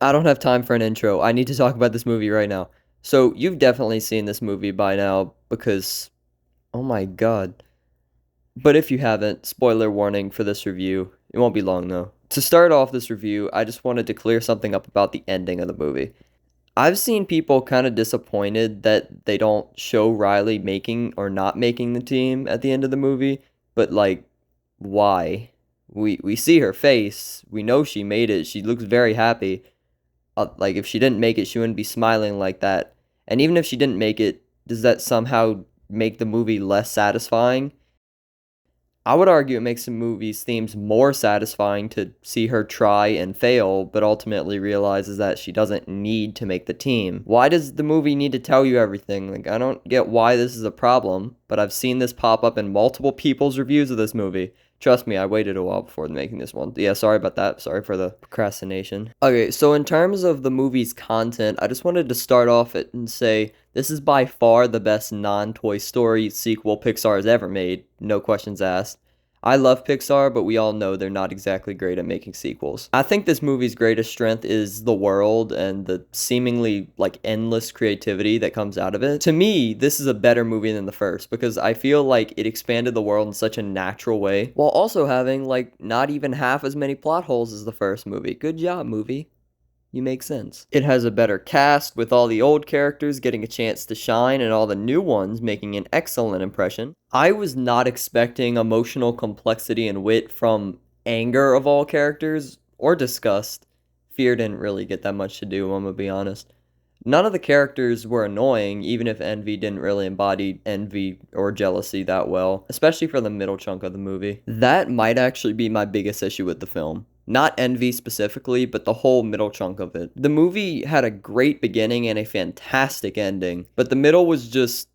I don't have time for an intro. I need to talk about this movie right now. So, you've definitely seen this movie by now because, oh my god. But if you haven't, spoiler warning for this review. It won't be long though. To start off this review, I just wanted to clear something up about the ending of the movie. I've seen people kind of disappointed that they don't show Riley making or not making the team at the end of the movie, but like, why? We see her face. We know she made it. She looks very happy. Like if she didn't make it, she wouldn't be smiling like that. And even if she didn't make it, does that somehow make the movie less satisfying? I would argue it makes the movie's themes more satisfying to see her try and fail, but ultimately realizes that she doesn't need to make the team. Why does the movie need to tell you everything? Like, I don't get why this is a problem, but I've seen this pop up in multiple people's reviews of this movie. Trust me, I waited a while before making this one. Yeah, sorry about that. Sorry for the procrastination. Okay, so in terms of the movie's content, I just wanted to start off it and say this is by far the best non-Toy Story sequel Pixar has ever made. No questions asked. I love Pixar, but we all know they're not exactly great at making sequels. I think this movie's greatest strength is the world and the seemingly like endless creativity that comes out of it. To me, this is a better movie than the first because I feel like it expanded the world in such a natural way while also having like not even half as many plot holes as the first movie. Good job, movie. You make sense. It has a better cast, with all the old characters getting a chance to shine and all the new ones making an excellent impression. I was not expecting emotional complexity and wit from anger of all characters, or disgust. Fear didn't really get that much to do, I'm gonna be honest. None of the characters were annoying, even if Envy didn't really embody envy or jealousy that well, especially for the middle chunk of the movie. That might actually be my biggest issue with the film. Not envy specifically, but the whole middle chunk of it. The movie had a great beginning and a fantastic ending, but the middle was just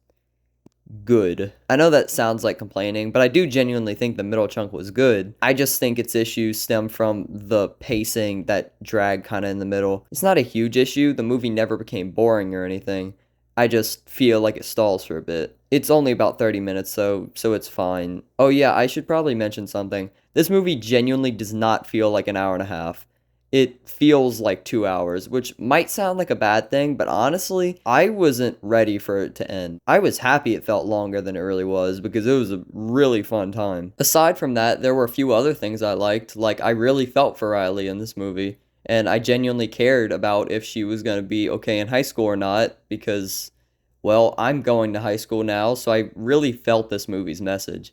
good. I know that sounds like complaining, but I do genuinely think the middle chunk was good. I just think its issues stem from the pacing that dragged kind of in the middle. It's not a huge issue. The movie never became boring or anything. I just feel like it stalls for a bit. It's only about 30 minutes, so it's fine. Oh yeah, I should probably mention something. This movie genuinely does not feel like an hour and a half. It feels like 2 hours, which might sound like a bad thing, but honestly, I wasn't ready for it to end. I was happy it felt longer than it really was because it was a really fun time. Aside from that, there were a few other things I liked, like I really felt for Riley in this movie, and I genuinely cared about if she was going to be okay in high school or not because, well, I'm going to high school now, so I really felt this movie's message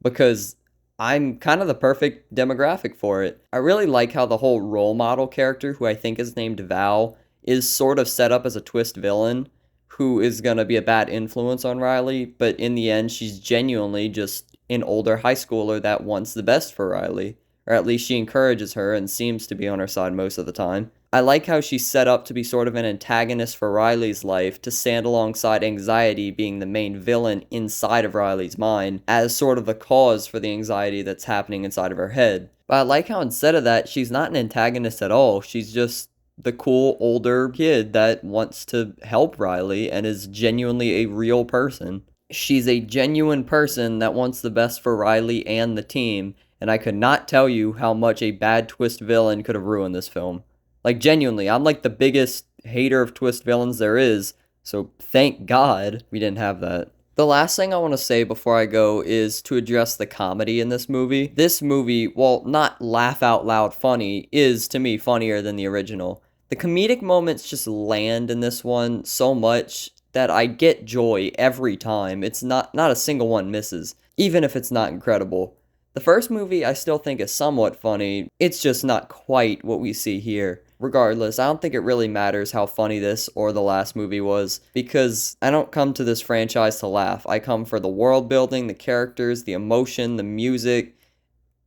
because I'm kind of the perfect demographic for it. I really like how the whole role model character, who I think is named Val, is sort of set up as a twist villain who is going to be a bad influence on Riley, but in the end, she's genuinely just an older high schooler that wants the best for Riley. Or at least she encourages her and seems to be on her side most of the time. I like how she's set up to be sort of an antagonist for Riley's life, to stand alongside anxiety being the main villain inside of Riley's mind, as sort of the cause for the anxiety that's happening inside of her head. But I like how instead of that, she's not an antagonist at all. She's just the cool older kid that wants to help Riley and is genuinely a real person. She's a genuine person that wants the best for Riley and the team, and I could not tell you how much a bad twist villain could have ruined this film. Like, genuinely, I'm like the biggest hater of twist villains there is, so thank God we didn't have that. The last thing I want to say before I go is to address the comedy in this movie. This movie, while not laugh out loud funny, is to me funnier than the original. The comedic moments just land in this one so much that I get joy every time. It's not a single one misses, even if it's not incredible. The first movie I still think is somewhat funny, it's just not quite what we see here. Regardless, I don't think it really matters how funny this or the last movie was, because I don't come to this franchise to laugh. I come for the world building, the characters, the emotion, the music.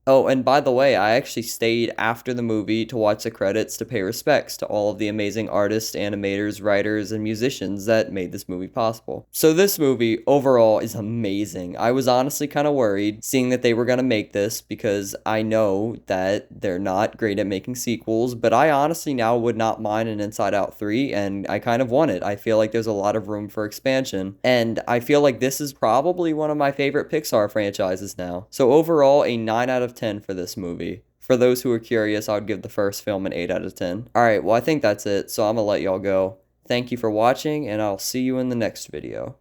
Oh, and by the way, I actually stayed after the movie to watch the credits to pay respects to all of the amazing artists, animators, writers, and musicians that made this movie possible. So this movie, overall, is amazing. I was honestly kind of worried seeing that they were going to make this because I know that they're not great at making sequels, but I honestly now would not mind an Inside Out 3, and I kind of want it. I feel like there's a lot of room for expansion, and I feel like this is probably one of my favorite Pixar franchises now. So overall, a 9 out of 10 for this movie. For those who are curious, I would give the first film an 8 out of 10. Alright, well I think that's it, so I'm gonna let y'all go. Thank you for watching, and I'll see you in the next video.